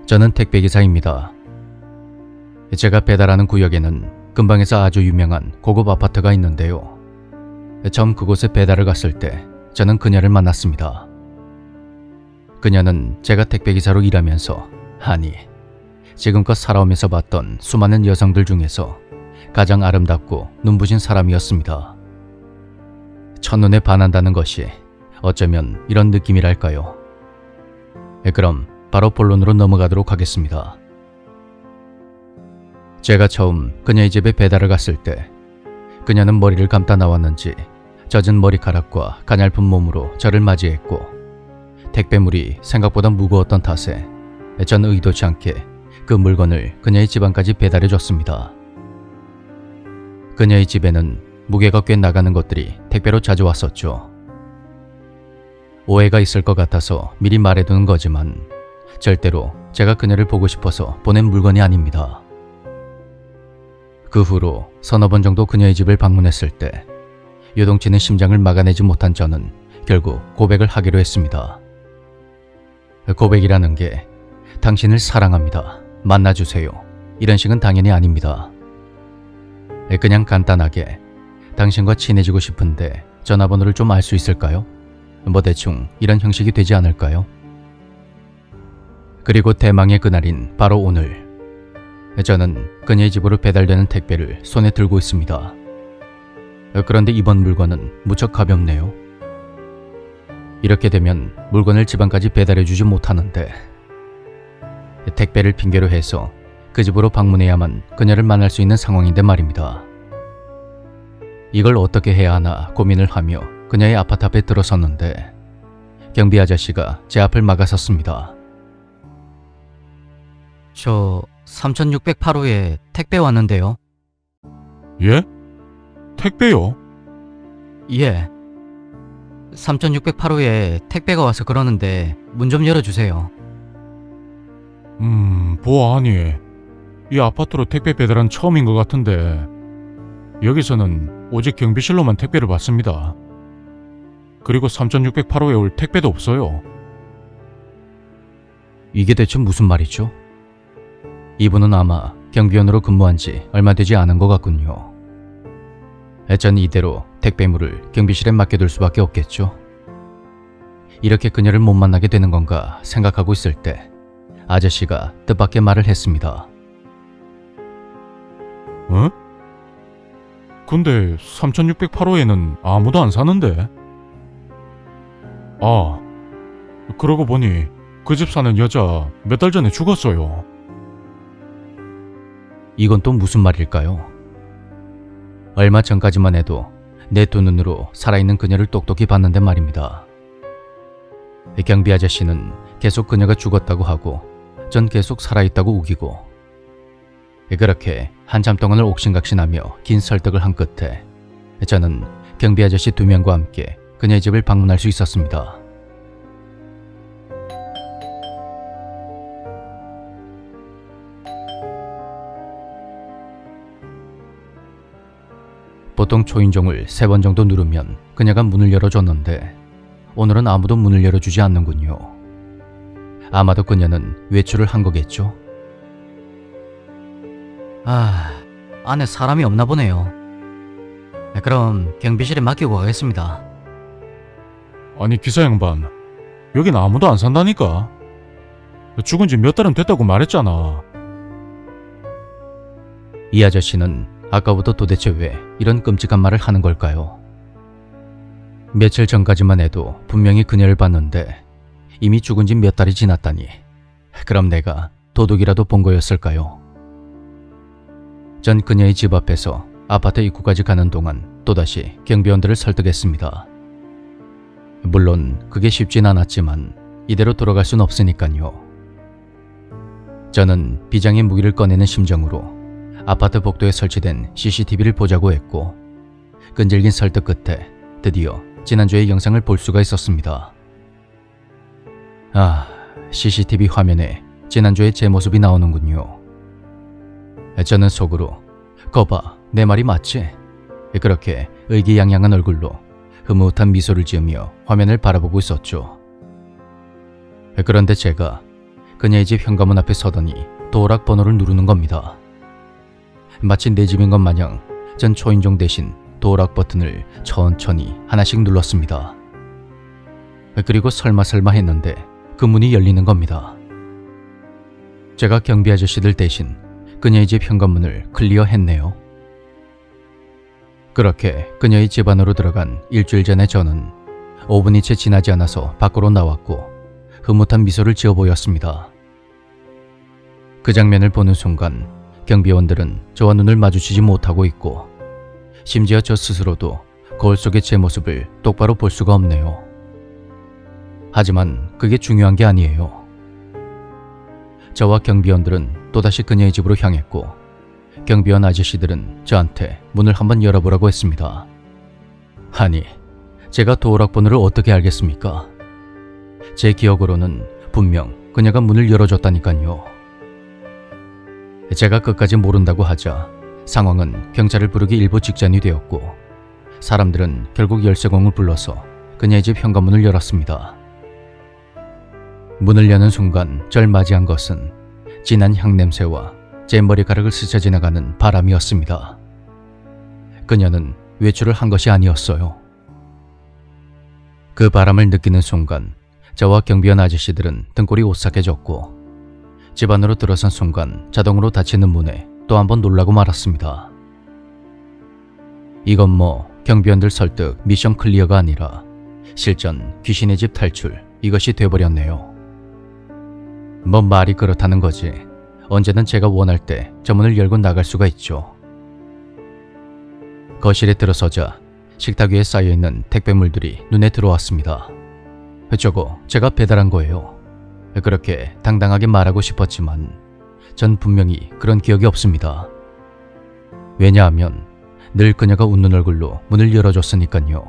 저는 택배기사입니다. 제가 배달하는 구역에는 근방에서 아주 유명한 고급 아파트가 있는데요. 처음 그곳에 배달을 갔을 때 저는 그녀를 만났습니다. 그녀는 제가 택배기사로 일하면서, 아니, 지금껏 살아오면서 봤던 수많은 여성들 중에서 가장 아름답고 눈부신 사람이었습니다. 첫눈에 반한다는 것이 어쩌면 이런 느낌이랄까요. 그럼 바로 본론으로 넘어가도록 하겠습니다. 제가 처음 그녀의 집에 배달을 갔을 때 그녀는 머리를 감다 나왔는지 젖은 머리카락과 가냘픈 몸으로 저를 맞이했고, 택배물이 생각보다 무거웠던 탓에 전 의도치 않게 그 물건을 그녀의 집 안까지 배달해 줬습니다. 그녀의 집에는 무게가 꽤 나가는 것들이 택배로 자주 왔었죠. 오해가 있을 것 같아서 미리 말해두는 거지만 절대로 제가 그녀를 보고 싶어서 보낸 물건이 아닙니다. 그 후로 서너 번 정도 그녀의 집을 방문했을 때 요동치는 심장을 막아내지 못한 저는 결국 고백을 하기로 했습니다. 고백이라는 게 당신을 사랑합니다, 만나주세요, 이런 식은 당연히 아닙니다. 그냥 간단하게 당신과 친해지고 싶은데 전화번호를 좀 알 수 있을까요? 뭐 대충 이런 형식이 되지 않을까요? 그리고 대망의 그날인 바로 오늘, 저는 그녀의 집으로 배달되는 택배를 손에 들고 있습니다. 그런데 이번 물건은 무척 가볍네요. 이렇게 되면 물건을 집 안까지 배달해주지 못하는데, 택배를 핑계로 해서 그 집으로 방문해야만 그녀를 만날 수 있는 상황인데 말입니다. 이걸 어떻게 해야 하나 고민을 하며 그녀의 아파트 앞에 들어섰는데 경비 아저씨가 제 앞을 막아섰습니다. 저 3608호에 택배 왔는데요. 예? 택배요? 예. 3608호에 택배가 와서 그러는데 문 좀 열어주세요. 아니, 이 아파트로 택배 배달은 처음인 것 같은데 여기서는 오직 경비실로만 택배를 받습니다. 그리고 3608호에 올 택배도 없어요. 이게 대체 무슨 말이죠? 이분은 아마 경비원으로 근무한 지 얼마 되지 않은 것 같군요. 전 이대로 택배물을 경비실에 맡겨둘 수밖에 없겠죠. 이렇게 그녀를 못 만나게 되는 건가 생각하고 있을 때 아저씨가 뜻밖의 말을 했습니다. 어? 근데 3608호에는 아무도 안 사는데? 아, 그러고 보니 그 집 사는 여자 몇 달 전에 죽었어요. 이건 또 무슨 말일까요? 얼마 전까지만 해도 내 두 눈으로 살아있는 그녀를 똑똑히 봤는데 말입니다. 경비 아저씨는 계속 그녀가 죽었다고 하고 전 계속 살아있다고 우기고, 그렇게 한참 동안을 옥신각신하며 긴 설득을 한 끝에 저는 경비 아저씨 2명과 함께 그녀의 집을 방문할 수 있었습니다. 보통 초인종을 3번 정도 누르면 그녀가 문을 열어줬는데 오늘은 아무도 문을 열어주지 않는군요. 아마도 그녀는 외출을 한 거겠죠? 안에 사람이 없나 보네요. 그럼 경비실에 맡기고 가겠습니다. 아니, 기사 양반, 여긴 아무도 안 산다니까. 죽은 지 몇 달은 됐다고 말했잖아. 이 아저씨는 아까부터 도대체 왜 이런 끔찍한 말을 하는 걸까요? 며칠 전까지만 해도 분명히 그녀를 봤는데 이미 죽은 지 몇 달이 지났다니, 그럼 내가 도둑이라도 본 거였을까요? 전 그녀의 집 앞에서 아파트 입구까지 가는 동안 또다시 경비원들을 설득했습니다. 물론 그게 쉽진 않았지만 이대로 돌아갈 순 없으니까요. 저는 비장의 무기를 꺼내는 심정으로 아파트 복도에 설치된 CCTV를 보자고 했고, 끈질긴 설득 끝에 드디어 지난주의 영상을 볼 수가 있었습니다. CCTV 화면에 지난주의 제 모습이 나오는군요. 저는 속으로 거봐, 내 말이 맞지? 그렇게 의기양양한 얼굴로 흐뭇한 미소를 지으며 화면을 바라보고 있었죠. 그런데 제가 그녀의 집 현관문 앞에 서더니 도어락 번호를 누르는 겁니다. 마치 내 집인 것 마냥 전 초인종 대신 도어락 버튼을 천천히 하나씩 눌렀습니다. 그리고 설마 했는데 그 문이 열리는 겁니다. 제가 경비 아저씨들 대신 그녀의 집 현관문을 클리어했네요. 그렇게 그녀의 집 안으로 들어간 일주일 전에 저는 5분이 채 지나지 않아서 밖으로 나왔고 흐뭇한 미소를 지어 보였습니다. 그 장면을 보는 순간 경비원들은 저와 눈을 마주치지 못하고 있고 심지어 저 스스로도 거울 속의 제 모습을 똑바로 볼 수가 없네요. 하지만 그게 중요한 게 아니에요. 저와 경비원들은 또다시 그녀의 집으로 향했고 경비원 아저씨들은 저한테 문을 한번 열어보라고 했습니다. 아니, 제가 도어락 번호를 어떻게 알겠습니까? 제 기억으로는 분명 그녀가 문을 열어줬다니까요. 제가 끝까지 모른다고 하자 상황은 경찰을 부르기 일보 직전이 되었고 사람들은 결국 열쇠공을 불러서 그녀의 집 현관문을 열었습니다. 문을 여는 순간 절 맞이한 것은 진한 향냄새와 제 머리카락을 스쳐 지나가는 바람이었습니다. 그녀는 외출을 한 것이 아니었어요. 그 바람을 느끼는 순간 저와 경비원 아저씨들은 등골이 오싹해졌고 집 안으로 들어선 순간 자동으로 닫히는 문에 또 한 번 놀라고 말았습니다. 이건 뭐 경비원들 설득 미션 클리어가 아니라 실전 귀신의 집 탈출 이것이 돼버렸네요. 뭐 말이 그렇다는 거지. 언제든 제가 원할 때 저 문을 열고 나갈 수가 있죠. 거실에 들어서자 식탁 위에 쌓여있는 택배물들이 눈에 들어왔습니다. 저거 제가 배달한 거예요. 그렇게 당당하게 말하고 싶었지만 전 분명히 그런 기억이 없습니다. 왜냐하면 늘 그녀가 웃는 얼굴로 문을 열어줬으니까요.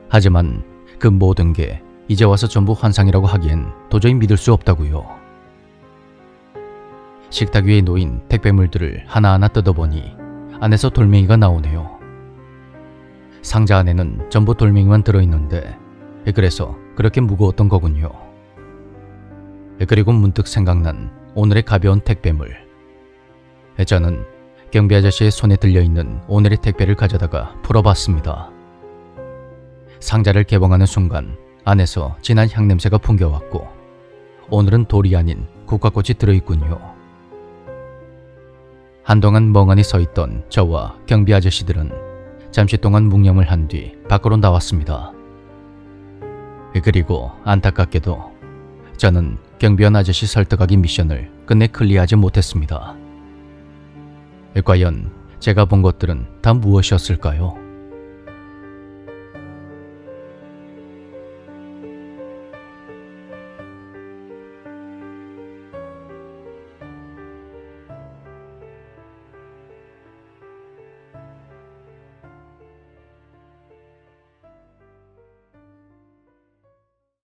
하지만 그 모든 게 이제 와서 전부 환상이라고 하기엔 도저히 믿을 수 없다고요. 식탁 위에 놓인 택배물들을 하나하나 뜯어보니 안에서 돌멩이가 나오네요. 상자 안에는 전부 돌멩이만 들어있는데 그래서 그렇게 무거웠던 거군요. 그리고 문득 생각난 오늘의 가벼운 택배물. 저는 경비 아저씨의 손에 들려있는 오늘의 택배를 가져다가 풀어봤습니다. 상자를 개봉하는 순간 안에서 진한 향냄새가 풍겨왔고 오늘은 돌이 아닌 국화꽃이 들어있군요. 한동안 멍하니 서있던 저와 경비 아저씨들은 잠시 동안 묵념을 한 뒤 밖으로 나왔습니다. 그리고 안타깝게도 저는 경비원 아저씨 설득하기 미션을 끝내 클리어하지 못했습니다. 과연 제가 본 것들은 다 무엇이었을까요?